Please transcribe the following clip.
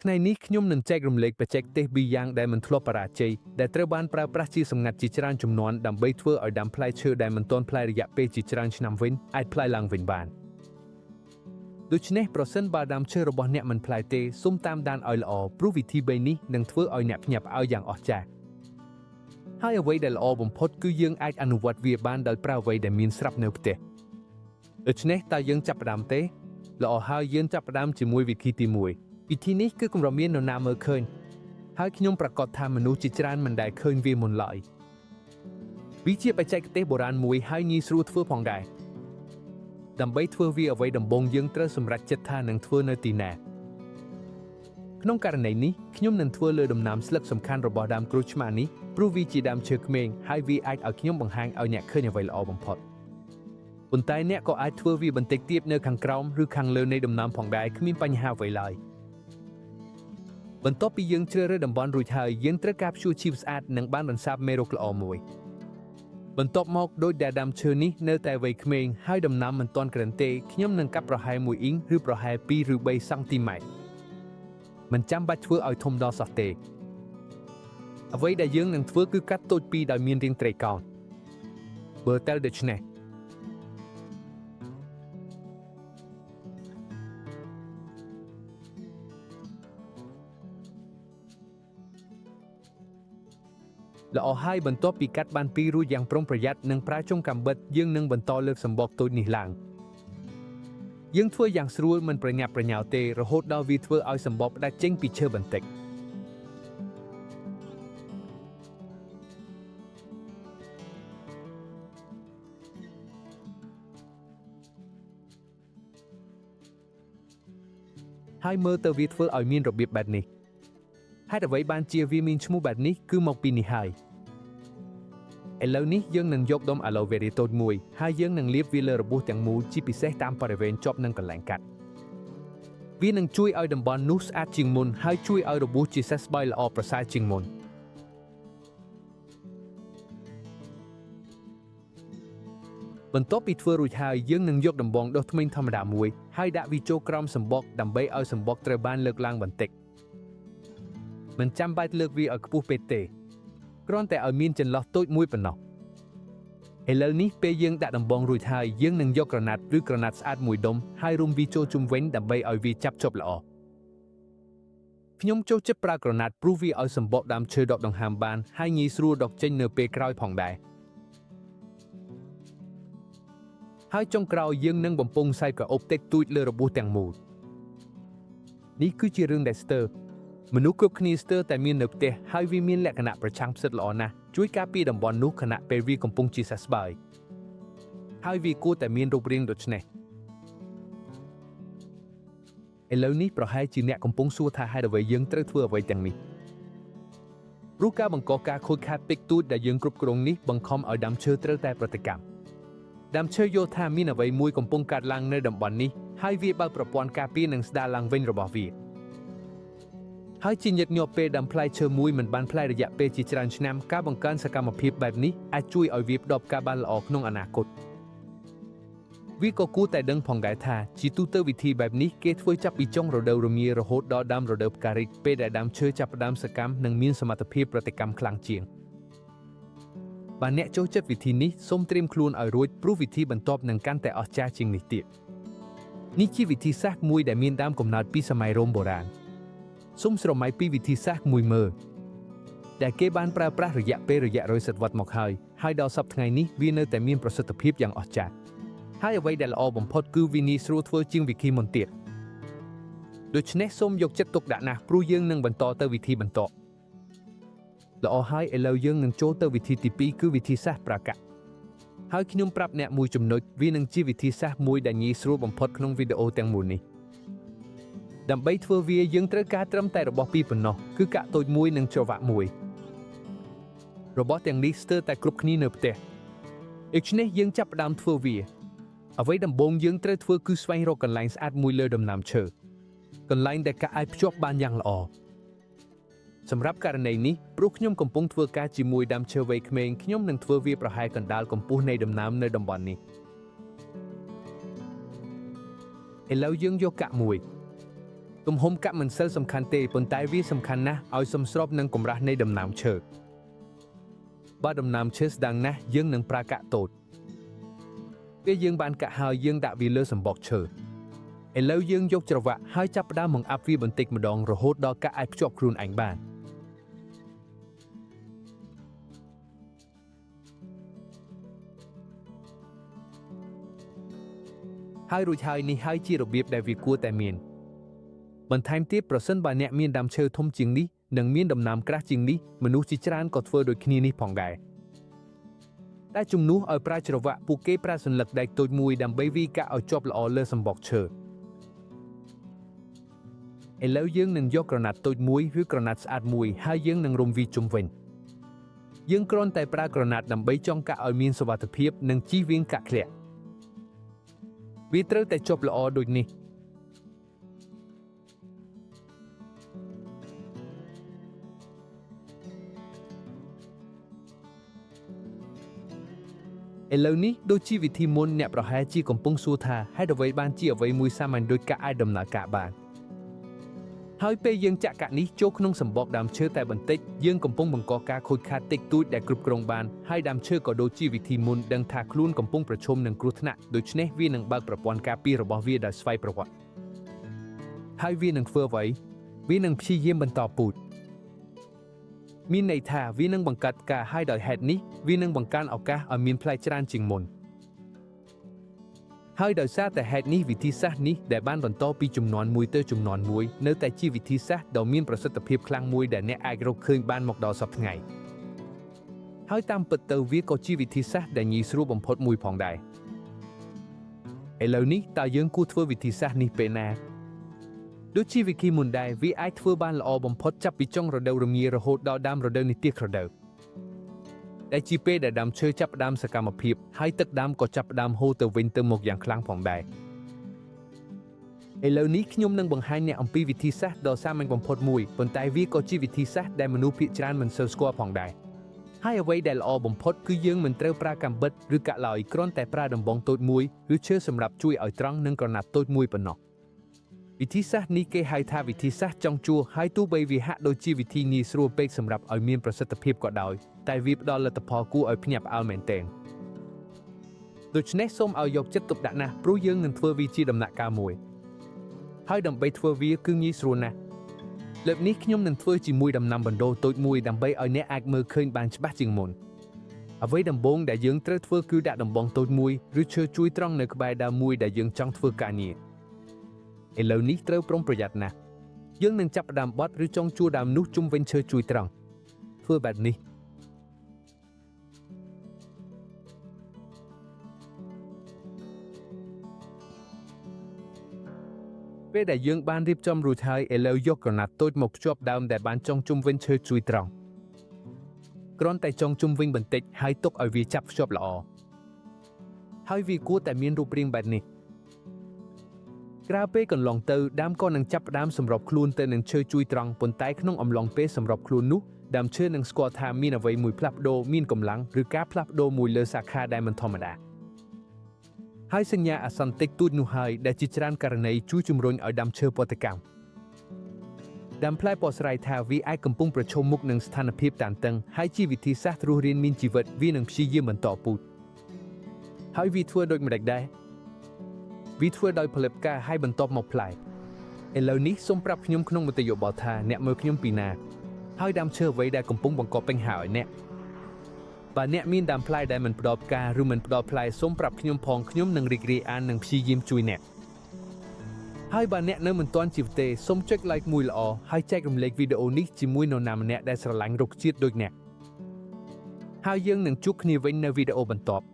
ថ្ងៃនេះខ្ញុំនឹងចែករំលែកបច្ចេកទេសពីរយ៉ាងដែលមិនធ្លាប់បរាជ័យដែលត្រូវបានប្រើប្រាស់ជាសម្ងាត់ជាច្រើនជំនាន់ដើម្បីធ្វើឲ្យដើមផ្លែឈើដែលមិនទាន់ផ្លែរយៈពេលជាច្រើនឆ្នាំវិញអាចផ្លែឡើងវិញបានដូច្នេះប្រសិនបើដើមឈើរបស់អ្នកមិនផ្លែទេសូមតាមដានឲ្យល្អព្រោះវិធី3នេះនឹងធ្វើឲ្យអ្នកភ្ញាក់ផ្អើលយ៉ាងអស្ចារ្យហើយអ្វីដែលល្អបំផុតគឺយើងអាចអនុវត្តវាបានដោយប្រើអ្វីដែលមានស្រាប់នៅផ្ទះដូច្នេះតើយើងចាប់ផ្ដើមទេល្អហើយយើងចាប់ផ្ដើមជាមួយវិធីទី1វិធីនេះគឺគម្រោងមាននរណាមើលឃើញហើយខ្ញុំប្រកាសថាមនុស្សជាច្រើនមិនដែលឃើញវាមុនឡើយវាជាបច្ចេកទេសបុរាណមួយហើយងាយស្រួលធ្វើផងដែរដើម្បីធ្វើវាអ្វីដំបូងយើងត្រូវសម្រេចចិត្តថានឹងធ្វើនៅទីណាក្នុងករណីនេះខ្ញុំនឹងធ្វើលើដំណាំស្លឹកសំខាន់របស់ដើមក្រូចឆ្មានេះព្រោះវាជាដើមឈើក្មេងហើយវាអាចឲ្យខ្ញុំបង្ហាញឲ្យអ្នកឃើញអ្វីល្អបំផុតប៉ុន្តែអ្នកក៏អាចធ្វើវាបន្តិចទៀតនៅខាងក្រោមឬខាងលើនៃដំណាំផងដែរគ្មានបញ្ហាអ្វីឡើយបន្ទាប់ពីយើងជ្រើសរើសតំបន់រួចហើយយើងត្រូវការព្យួរជីវស្អាតនិងបានបន្សាបមេរោគល្អមួយបន្ទាប់មកដោយដែលដើមឈើនេះនៅតែវ័យក្មេងហើយដំណាំមិនទាន់ក្រិនទេខ្ញុំនឹងកាប់ប្រហែល1អ៊ីងឬប្រហែល2ឬ3សង់ទីម៉ែត្រមិនចាំបាច់ធ្វើឲ្យធំដល់សោះទេអ្វីដែលយើងនឹងធ្វើគឺកាត់តូចពីដោយមានរាងត្រីកោណបើតែដូច្នេះល្អហើយបន្ទាប់ពីកាត់បាន2រួចយ៉ាងប្រុងប្រយ័ត្ននិងប្រើចុងកាំបិតយើងនឹងបន្តលើកសម្បកតូចនេះឡើងយើងធ្វើយ៉ាងស្រួលមិនប្រញាប់ប្រញាល់ទេរហូតដល់វាធ្វើឲ្យសម្បកផ្ដាច់ចេញពីឈើបន្តិចហើយមើលទៅវាធ្វើឲ្យមានរបៀបបែបនេះហេតុអ្វីបានជាវាមានឈ្មោះបែបនេះគឺមកពីនេះហើយឥឡូវនេះយើងនឹងយកដុំ aloe vera តូចមួយហើយយើងនឹងលាបវាលើរបួសទាំងមូលជាពិសេសតាមបរិវេណជាប់នឹងកន្លែងកាត់វានឹងជួយឲ្យតំបន់នោះស្អាតជាងមុនហើយជួយឲ្យរបួសជាសះស្បើយល្អប្រសើរជាងមុនបន្ទាប់ពីធ្វើរួចហើយយើងនឹងយកដំបងដុសធ្មេញធម្មតាមួយហើយដាក់វាចូលក្រោមសម្បកដើម្បីឲ្យសម្បកត្រូវបានលើកឡើងបន្តិចមិនចាំបាច់លើកវាឲ្យខ្ពស់ពេកទេគ្រាន់តែឲ្យមានចន្លោះតូចមួយប៉ុណ្ណោះឥឡូវនេះពេលយើងដាក់ដំបងរួចហើយយើងនឹងយកក្រណាត់ឬក្រណាត់ស្អាតមួយដុំហើយរុំវាចូលជុំវិញដើម្បីឲ្យវាចាប់ជាប់ល្អខ្ញុំចូលចិត្តប្រើក្រណាត់ព្រោះវាឲ្យសម្បកដើមឈើដកដង្ហើមបានហើយងាយស្រួលដកចេញនៅពេលក្រោយផងដែរហើយចុងក្រោយយើងនឹងបំពង់ខ្សែក្រអូបតិចតួចលើរបួសទាំងមូលនេះគឺជារឿងដែលស្ទើរមនុស្សគ្រប់គ្នាស្ទើរតែមាននៅផ្ទះហើយវាមានលក្ខណៈប្រឆាំងផ្សិតល្អណាស់ជួយការពារតំបន់នោះខណៈពេលវាកំពុងជាសះស្បើយហើយវាគួរតែមានរូបរាងដូចនេះឥឡូវនេះប្រហែលជាអ្នកកំពុងសួរថាហេតុអ្វីយើងត្រូវធ្វើអ្វីទាំងនេះព្រោះការបង្កការខូចខាតតិចតួចដែលយើងគ្រប់គ្រងនេះបង្ខំឲ្យដើមឈើត្រូវតែប្រតិកម្មដើមឈើយល់ថាមានអ្វីមួយកំពុងកើតឡើងនៅតំបន់នេះហើយវាបើកប្រព័ន្ធការពារនិងស្ដារឡើងវិញរបស់វាហើយជាញឹកញាប់ពេលដើមផ្លែឈើមួយមិនបានផ្លែរយៈពេលជាច្រើនឆ្នាំការបង្កើនសកម្មភាពបែបនេះអាចជួយឲ្យវាផ្ដល់ការបានល្អក្នុងអនាគតវាក៏គួរតែដឹងផងដែរថាជាទូទៅវិធីបែបនេះគេធ្វើចាប់ពីចុងរដូវរងារហូតដល់ដើមរដូវផ្ការីកពេលដែលដើមឈើចាប់ផ្ដើមសកម្មនិងមានសមត្ថភាពប្រតិកម្មខ្លាំងជាងបើអ្នកចូលចិត្តវិធីនេះសូមត្រៀមខ្លួនឲ្យរួចព្រោះវិធីបន្ទាប់នឹងកាន់តែអស្ចារ្យជាងនេះទៀតនេះជាវិធីសាស្ត្រមួយដែលមានដើមកំណើតពីសម័យរ៉ូមបុរាណសូមស្រមៃពីវិធីសាស្ត្រមួយមើលដែលគេបានប្រើប្រាស់រយៈពេលរយៈរយសតវត្សមកហើយដល់សប្តាហ៍ថ្ងៃនេះវានៅតែមានប្រសិទ្ធភាពយ៉ាងអស្ចារ្យហើយអ្វីដែលល្អបំផុតគឺវាងាយស្រួលធ្វើជាងវិធីមុនទៀតដូច្នេះសូមយកចិត្តទុកដាក់ណាស់ព្រោះយើងនឹងបន្តទៅវិធីបន្តល្អហើយឥឡូវយើងនឹងចូលទៅវិធីទី2គឺវិធីសាស្ត្រប្រាកាក់ហើយខ្ញុំប្រាប់អ្នកមួយចំណុចវានឹងជាវិធីសាស្ត្រមួយដែលងាយស្រួលបំផុតក្នុងវីដេអូទាំងមូលនេះដើម្បីធ្វើវាយើងត្រូវការត្រឹមតែរបស់ពីរប៉ុណ្ណោះគឺកាក់តូចមួយនិងច្រវាក់មួយរបស់ទាំងនេះស្ទើរតែគ្រប់គ្នានៅផ្ទះដូច្នេះយើងចាប់ផ្ដើមធ្វើវាអ្វីដំបូងយើងត្រូវធ្វើគឺស្វែងរកកន្លែងស្អាតមួយលើដំណាំឈើកន្លែងដែលកាក់អាចភ្ជាប់បានយ៉ាងល្អសម្រាប់ករណីនេះព្រោះខ្ញុំកំពុងធ្វើការជាមួយដើមឈើវ័យក្មេងខ្ញុំនឹងធ្វើវាប្រហែលកណ្ដាលកម្ពស់នៃដំណាំនៅតំបន់នេះឥឡូវយើងយកកាក់មួយ ទំហំកាក់មិនសិលសំខាន់ទេប៉ុន្តែវាសំខាន់ណាស់ឲ្យសមស្របនឹងកម្រាស់នៃដំណាំឈើបើដំណាំឈើស្ដាងណាស់យើងនឹងប្រើកាក់តូចពេលយើងបានកាក់ហើយយើងដាក់វាលើសំបកឈើឥឡូវយើងយកច្រវាក់ហើយចាប់ផ្ដើមបង្អាប់វាបន្តិចម្ដងរហូតដល់កាក់អាចភ្ជាប់ខ្លួនឯងបានហើយរួចហើយនេះហើយជារបៀបដែលវាគួរតែមានបន្ថែមទៀតប្រសិនបើអ្នកមានដើមឈើធំជាងនេះនិងមានដំណាំក្រាស់ជាងនេះមនុស្សជាច្រើនក៏ធ្វើដូចគ្នានេះផងដែរតែជំនួសឲ្យប្រើច្រវាក់ពួកគេប្រើសន្លឹកដែកតូចមួយដើម្បីវាយកាក់ឲ្យជាប់ល្អលើសំបកឈើឥឡូវយើងនឹងយកក្រណាត់តូចមួយឬក្រណាត់ស្អាតមួយហើយយើងនឹងរុំវាជុំវិញយើងគ្រាន់តែប្រើក្រណាត់ដើម្បីចងកាក់ឲ្យមានសុវត្ថិភាពនិងជៀសវាងកាក់ធ្លាក់វាត្រូវតែជាប់ល្អដូចនេះឥឡូវនេះដូចជាវិធីមុនអ្នកប្រហែលជាកំពុងសួរថាហេតុអ្វីបានជាអ្វីមួយសាមញ្ញដូចកាក់អាចដំណើរការបានហើយពេលយើងចាក់កាក់នេះចូលក្នុងសម្បកដើមឈើតែបន្តិចយើងកំពុងបង្កការខូចខាតតិចតួចដែលគ្រប់គ្រងបានហើយដើមឈើក៏ដូចជាវិធីមុនដឹងថាខ្លួនកំពុងប្រឈមនឹងគ្រោះថ្នាក់ដូច្នេះវានឹងបើកប្រព័ន្ធការពាររបស់វាដោយស្វ័យប្រវត្តិហើយវានឹងធ្វើអ្វីវានឹងព្យាយាមបន្តពូជមានន័យថាវានឹងបង្កើតផ្កាហើយដោយហេតុនេះវានឹងបង្កើនឱកាសឲ្យមានផ្លែច្រើនជាងមុនហើយដោយសារតែហេតុនេះវិធីសាស្ត្រនេះដែលបានបន្តពីជំនាន់មួយទៅជំនាន់មួយនៅតែជាវិធីសាស្ត្រដ៏មានប្រសិទ្ធភាពខ្លាំងមួយដែលអ្នកអាចរកឃើញបានមកដល់សព្វថ្ងៃហើយតាមពិតទៅវាក៏ជាវិធីសាស្ត្រដែលងាយស្រួលបំផុតមួយផងដែរឥឡូវនេះតើយើងគួរធ្វើវិធីសាស្ត្រនេះពេលណាដូចជាវិធីមុនដែរវាអាចធ្វើបានល្អបំផុតចាប់ពីចុងរដូវរងារហូតដល់ដើមរដូវនេះទៀករដូវដែលជាពេលដែលដើមឈើចាប់ផ្ដើមសកម្មភាពហើយទឹកដើមក៏ចាប់ផ្ដើមហូរទៅវិញទៅមកយ៉ាងខ្លាំងផងដែរឥឡូវនេះខ្ញុំនឹងបង្ហាញអ្នកអំពីវិធីសាស្ត្រដ៏សាមញ្ញបំផុតមួយប៉ុន្តែវាក៏ជាវិធីសាស្ត្រដែលមនុស្សភាគច្រើនមិនសូវស្គាល់ផងដែរហើយអ្វីដែលល្អបំផុតគឺយើងមិនត្រូវប្រើកាំបិតឬកាក់ឡើយគ្រាន់តែប្រើដំបងតូចមួយឬឈើសម្រាប់ជួយឲ្យត្រង់និងក្រណាត់តូចមួយប៉ុណ្ណោះវិធីសាស្ត្រនេះគេហៅថាវិធីសាស្ត្រចុងជួរហើយទោះបីវាហាក់ដូចជាវិធីងាយស្រួលពេកសម្រាប់ឲ្យមានប្រសិទ្ធភាពក៏ដោយតែវាផ្ដល់លទ្ធផលគួរឲ្យភ្ញាក់ផ្អើលមែនទែនដូច្នេះសូមឲ្យយកចិត្តទុកដាក់ណាស់ព្រោះយើងនឹងធ្វើវាជាដំណាក់កាលមួយហើយដើម្បីធ្វើវាគឺងាយស្រួលណាស់លើកនេះខ្ញុំនឹងធ្វើជាមួយដំណាំបណ្ដូលតូចមួយដើម្បីឲ្យអ្នកអាចមើលឃើញបានច្បាស់ជាងមុនអ្វីដំបូងដែលយើងត្រូវធ្វើគឺដាក់ដំបងតូចមួយឬឈើជួយត្រង់នៅក្បែរដើមមួយដែលយើងចង់ធ្វើការងារឥឡូវនេះត្រូវប្រុងប្រយ័ត្នណាស់យើងនឹងចាប់ផ្ដើមបត់ឬចុងជួរដើមនោះជុំវិញឈើជួយត្រង់ធ្វើបែបនេះពេលដែលយើងបានរៀបចំរួចហើយឥឡូវយកក្រណាត់តូចមកភ្ជាប់ដើមដែលបានចងជុំវិញឈើជួយត្រង់គ្រាន់តែចងជុំវិញបន្តិចហើយទុកឲ្យវាចាប់ភ្ជាប់ល្អហើយវាគួរតែមានរូបរាងបែបនេះក្រៅពេលកន្លងទៅដើមក៏នឹងចាប់ផ្ដើមសម្របខ្លួនទៅនឹងឈើជួយត្រង់ប៉ុន្តែក្នុងអំឡុងពេលសម្របខ្លួននោះដើមឈើនឹងស្គាល់ថាមានអ្វីមួយផ្លាស់ប្ដូរមានកម្លាំងឬការផ្លាស់ប្ដូរមួយលើសាខាដែលមិនធម្មតាហើយសញ្ញាអាសន្នតិចតួចនោះហើយដែលជាច្រើនករណីជួយជំរុញឲ្យដើមឈើពតកម្មដើមផ្លែបកស្រាយថាវាអាចកំពុងប្រឈមមុខនឹងស្ថានភាពតានតឹងហើយជាវិធីសាស្ត្ររស់រានមានជីវិតវានឹងព្យាយាមបន្តពូជហើយវាធ្វើដូចម្តេចដែរវាធ្វើដោយផលិតផ្កាហើយបន្ទាប់មកផ្លែឥឡូវនេះសូមប្រាប់ខ្ញុំក្នុងមតិយោបល់ថាអ្នកមើលខ្ញុំពីណាហើយដើមឈើអ្វីដែលកំពុងបង្កបញ្ហាឲ្យអ្នកបើអ្នកមានដើមផ្លែដែលមិនផ្ដល់ផ្កាឬមិនផ្ដល់ផ្លែសូមប្រាប់ខ្ញុំផងខ្ញុំនឹងរីករាយអាននិងព្យាយាមជួយអ្នកហើយបើអ្នកនៅមិនទាន់ជីវទេសូមចុច like មួយល្អហើយចែករំលែកវីដេអូនេះជាមួយនរណាម្នាក់ដែលស្រឡាញ់រុក្ខជាតិដូចអ្នកហើយយើងនឹងជួបគ្នាវិញនៅវីដេអូបន្ទាប់